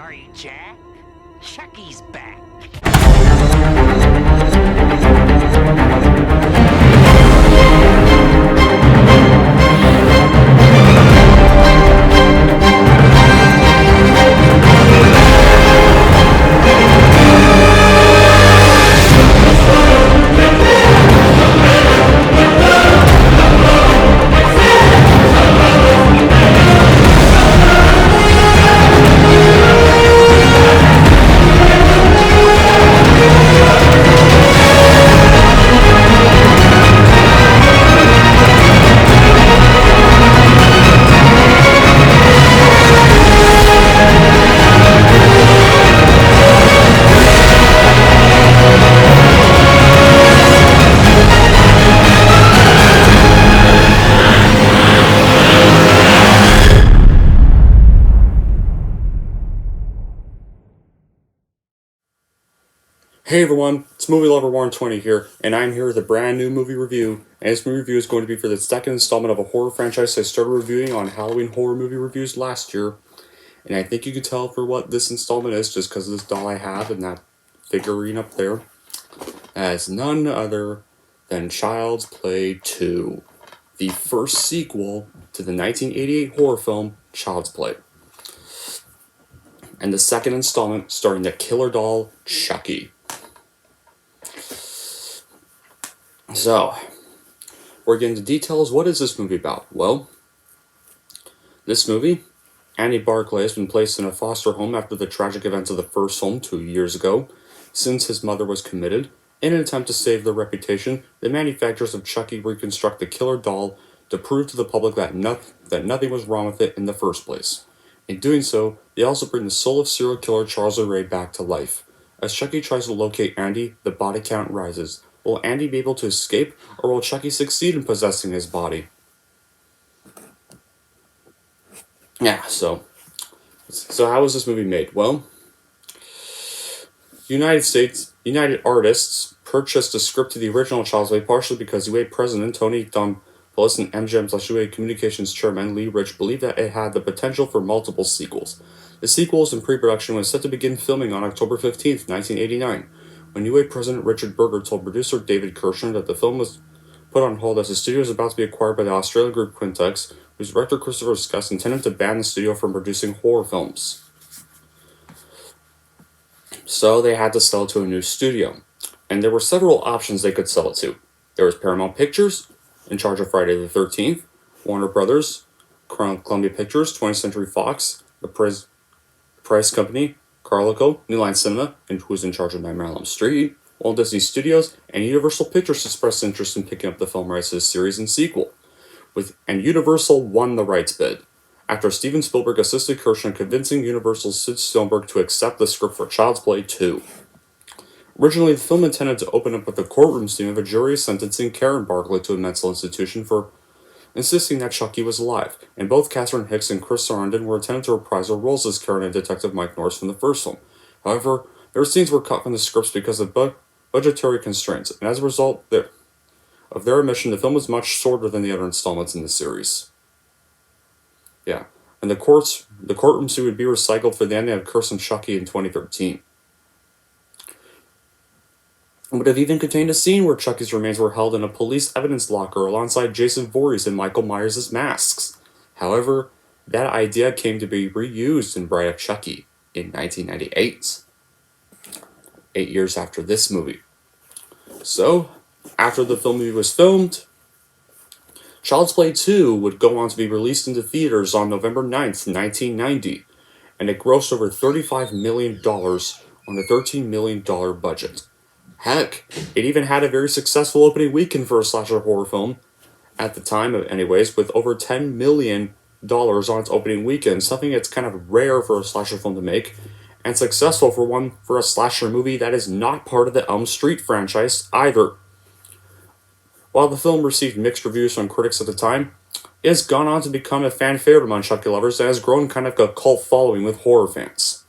sorry, Jack. Chucky's back. Hey everyone, it's Movie Lover Warren 20 here, and I'm here with a brand new movie review, and this movie review is going to be for the second installment of a horror franchise I started reviewing on Halloween horror movie reviews last year, and I think you can tell for what this installment is just because of this doll I have and that figurine up there, as none other than Child's Play 2, the first sequel to the 1988 horror film Child's Play, and the second installment starring the killer doll Chucky. So, we're getting into details. What is this movie about? Well, this movie, Andy Barclay has been placed in a foster home after the tragic events of the first film 2 years ago. Since his mother was committed, in an attempt to save their reputation, the manufacturers of Chucky reconstruct the killer doll to prove to the public that nothing was wrong with it in the first place. In doing so, they also bring the soul of serial killer Charles Ray back to life. As Chucky tries to locate Andy, the body count rises. Will Andy be able to escape, or will Chucky succeed in possessing his body? Yeah, so how was this movie made? Well, United Artists purchased a script to the original Child's Play partially because UA President Tony Donpolis and MGM/UA Communications Chairman Lee Rich believed that it had the potential for multiple sequels. The sequel was in pre-production and was set to begin filming on October 15th, 1989. When UA President Richard Berger told producer David Kirshner that the film was put on hold as the studio was about to be acquired by the Australian group Quintex, whose director Christopher Scuss intended to ban the studio from producing horror films. So they had to sell it to a new studio, and there were several options they could sell it to. There was Paramount Pictures, in charge of Friday the 13th, Warner Brothers, Columbia Pictures, 20th Century Fox, the Price Company, Carlico, New Line Cinema, and who was in charge of Nightmare on Elm Street, Walt Disney Studios, and Universal Pictures expressed interest in picking up the film rights to the series and sequel. And Universal won the rights bid, after Steven Spielberg assisted Kirshner in convincing Universal's Sid Sternberg to accept the script for Child's Play 2. Originally, the film intended to open up with the courtroom scene of a jury sentencing Karen Barclay to a mental institution for insisting that Chucky was alive, and both Catherine Hicks and Chris Sarandon were intended to reprise their roles as Karen and Detective Mike Norris from the first film. However, their scenes were cut from the scripts because of budgetary constraints, and as a result of their omission, the film was much shorter than the other installments in the series. Yeah, and the courtroom scene would be recycled for the ending of Curse and Chucky in 2013. It would have even contained a scene where Chucky's remains were held in a police evidence locker alongside Jason Voorhees and Michael Myers' masks. However, that idea came to be reused in Bride of Chucky in 1998, 8 years after this movie. So, after the movie was filmed, Child's Play 2 would go on to be released into theaters on November 9th, 1990, and it grossed over $35 million on a $13 million budget. Heck, it even had a very successful opening weekend for a slasher horror film, at the time anyways, with over $10 million on its opening weekend, something that's kind of rare for a slasher film to make, and successful for a slasher movie that is not part of the Elm Street franchise either. While the film received mixed reviews from critics at the time, it has gone on to become a fan favorite among Chucky lovers and has grown kind of a cult following with horror fans,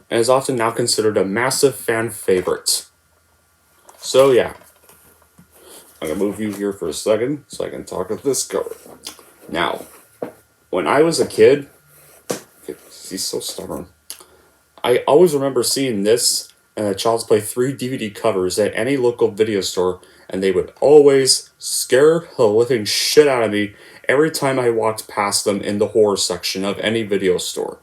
and is often now considered a massive fan favorite. So yeah, I'm going to move you here for a second so I can talk with this cover. Now, when I was a kid, He's so stubborn. I always remember seeing this and Child's Play 3 DVD covers at any local video store, and they would always scare the living shit out of me every time I walked past them in the horror section of any video store.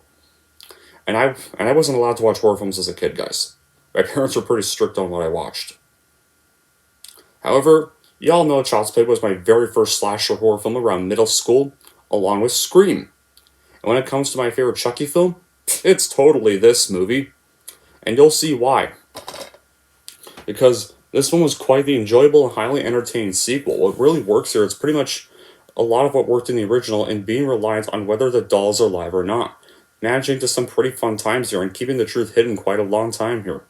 And I wasn't allowed to watch horror films as a kid, guys. My parents were pretty strict on what I watched. However, y'all know Child's Play was my very first slasher horror film around middle school, along with Scream. And when it comes to my favorite Chucky film, it's totally this movie. And you'll see why. Because this one was quite the enjoyable and highly entertaining sequel. What really works here is pretty much a lot of what worked in the original and being reliant on whether the dolls are alive or not. Managing to some pretty fun times here and keeping the truth hidden quite a long time here.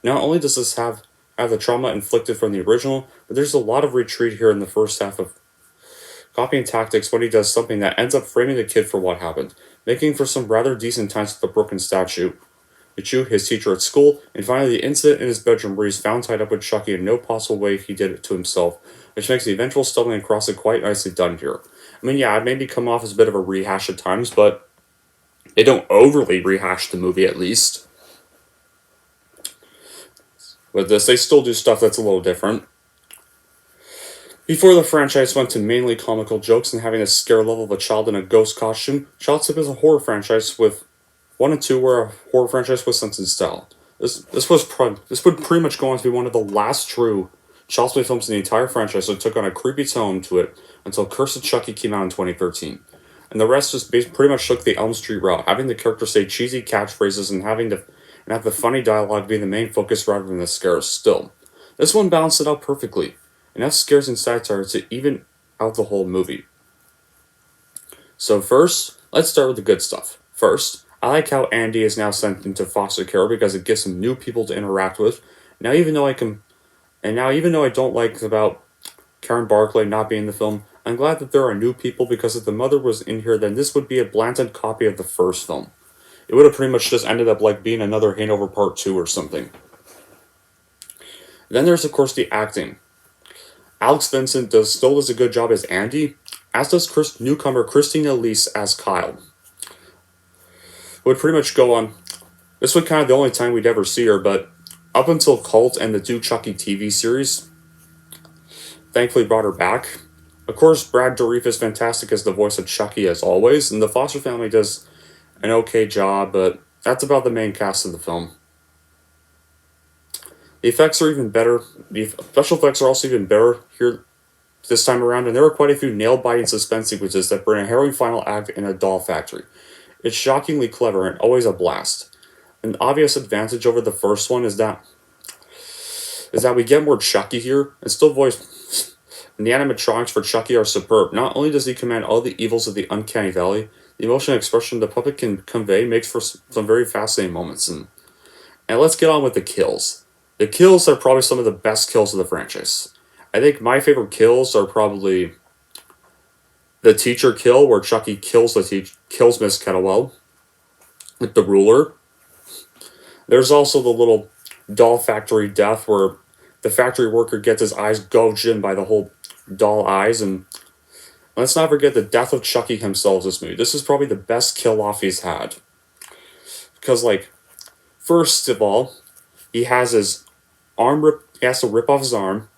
Not only does this have the trauma inflicted from the original, but there's a lot of retreat here in the first half of copying tactics when he does something that ends up framing the kid for what happened, making for some rather decent times with the broken statue, his teacher at school, and finally the incident in his bedroom where he's found tied up with Chucky in no possible way he did it to himself, which makes the eventual stumbling across it quite nicely done here. I mean, yeah, it maybe come off as a bit of a rehash at times, but they don't overly rehash the movie at least. With this, they still do stuff that's a little different. Before the franchise went to mainly comical jokes and having a scare level of a child in a ghost costume, Child's Play is a horror franchise with 1 and 2 were a horror franchise with sense and style. This would pretty much go on to be one of the last true Child's Play films in the entire franchise, so it took on a creepy tone to it until Curse of Chucky came out in 2013. And the rest just pretty much took the Elm Street route, having the character say cheesy catchphrases and have the funny dialogue be the main focus rather than the scares still. This one balanced it out perfectly. Enough scares and satire to even out the whole movie. So first, let's start with the good stuff. First, I like how Andy is now sent into foster care because it gives him new people to interact with. Now even though I don't like about Karen Barclay not being in the film, I'm glad that there are new people because if the mother was in here, then this would be a blatant copy of the first film. It would have pretty much just ended up like being another Hangover Part 2 or something. Then there's of course the acting. Alex Vincent still does a good job as Andy, as does newcomer Christina Elise as Kyle. Would pretty much go on. This was kind of the only time we'd ever see her, but up until Cult and the two Chucky TV series, thankfully brought her back. Of course, Brad Dourif is fantastic as the voice of Chucky as always, and the Foster family does an okay job, but that's about the main cast of the film. The effects are even better. The special effects are also even better here this time around, and there are quite a few nail-biting suspense sequences that bring a harrowing final act in a doll factory. It's shockingly clever and always a blast. An obvious advantage over the first one is that we get more Chucky here, and still voiced. And the animatronics for Chucky are superb. Not only does he command all the evils of the Uncanny Valley, the emotional expression the puppet can convey makes for some very fascinating moments. And let's get on with the kills. The kills are probably some of the best kills of the franchise. I think my favorite kills are probably the teacher kill, where Chucky kills Miss Kettlewell with the ruler. There's also the little doll factory death, where the factory worker gets his eyes gouged in by the whole doll eyes. And let's not forget the death of Chucky himself in this movie. This is probably the best kill-off he's had. Because, first of all, he has his he has to rip off his arm,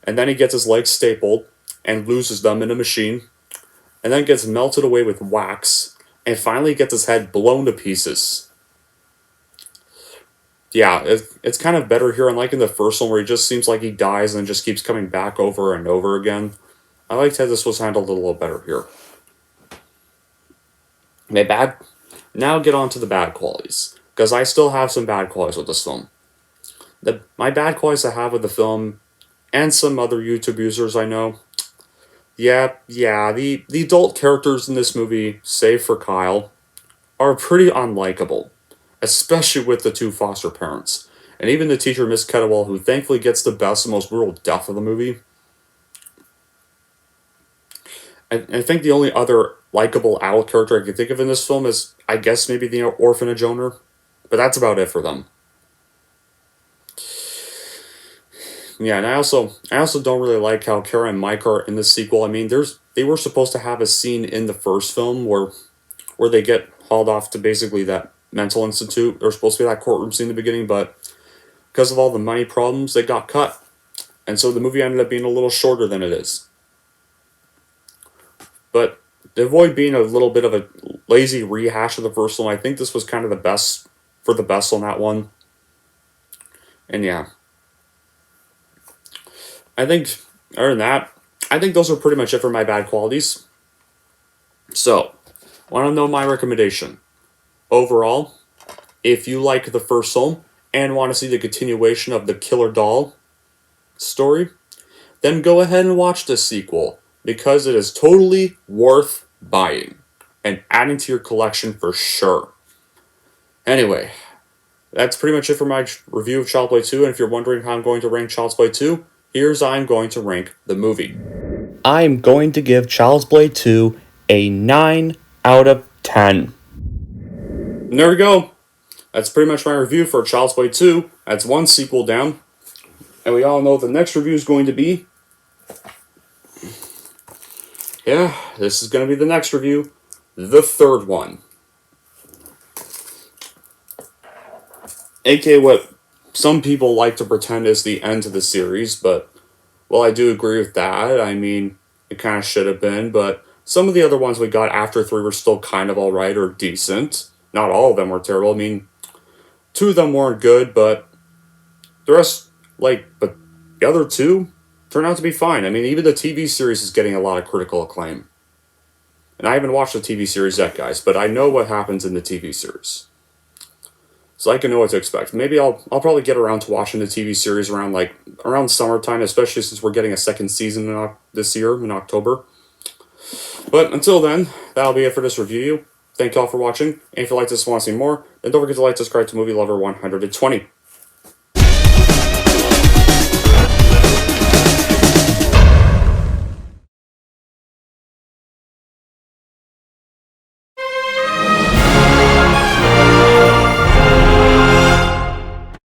and then he gets his legs stapled and loses them in a machine, and then gets melted away with wax, and finally gets his head blown to pieces. Yeah, it's kind of better here, unlike in the first one where he just seems like he dies and just keeps coming back over and over again. I liked how this was handled a little better here. Now get on to the bad qualities, because I still have some bad qualities with this film. My bad qualities I have with the film, and some other YouTube users I know, the adult characters in this movie, save for Kyle, are pretty unlikable, especially with the two foster parents, and even the teacher, Miss Kettlewell, who thankfully gets the best and most brutal death of the movie. I think the only other likable adult character I can think of in this film is, I guess, maybe the orphanage owner, but that's about it for them. Yeah, and I also don't really like how Kara and Mike are in the sequel. I mean, they were supposed to have a scene in the first film where they get hauled off to basically that mental institute. There was supposed to be that courtroom scene in the beginning, but because of all the money problems, they got cut. And so the movie ended up being a little shorter than it is. But to avoid being a little bit of a lazy rehash of the first one, I think this was kind of the best on that one. And yeah. I think, other than that, I think those are pretty much it for my bad qualities. So, want to know my recommendation? Overall, if you like the first film and want to see the continuation of the Killer Doll story, then go ahead and watch the sequel, because it is totally worth buying and adding to your collection for sure. Anyway, that's pretty much it for my review of Child's Play 2, and if you're wondering how I'm going to rank Child's Play 2, here's how I'm going to rank the movie. I'm going to give Child's Play 2 a 9 out of 10. And there we go. That's pretty much my review for Child's Play 2. That's one sequel down. And we all know the next review is going to be... Yeah, this is going to be the next review. The third one. AKA what some people like to pretend is the end of the series, but... Well, I do agree with that. I mean, it kind of should have been, but some of the other ones we got after 3 were still kind of alright or decent. Not all of them were terrible. I mean, 2 of them weren't good, but the rest, but the other 2 turned out to be fine. I mean, even the TV series is getting a lot of critical acclaim. And I haven't watched the TV series yet, guys, but I know what happens in the TV series. So I can know what to expect. Maybe I'll probably get around to watching the TV series around summertime, especially since we're getting a second season this year in October. But until then, that'll be it for this review. Thank y'all for watching. And if you like this and want to see more, then don't forget to like, subscribe to Movie Lover 120.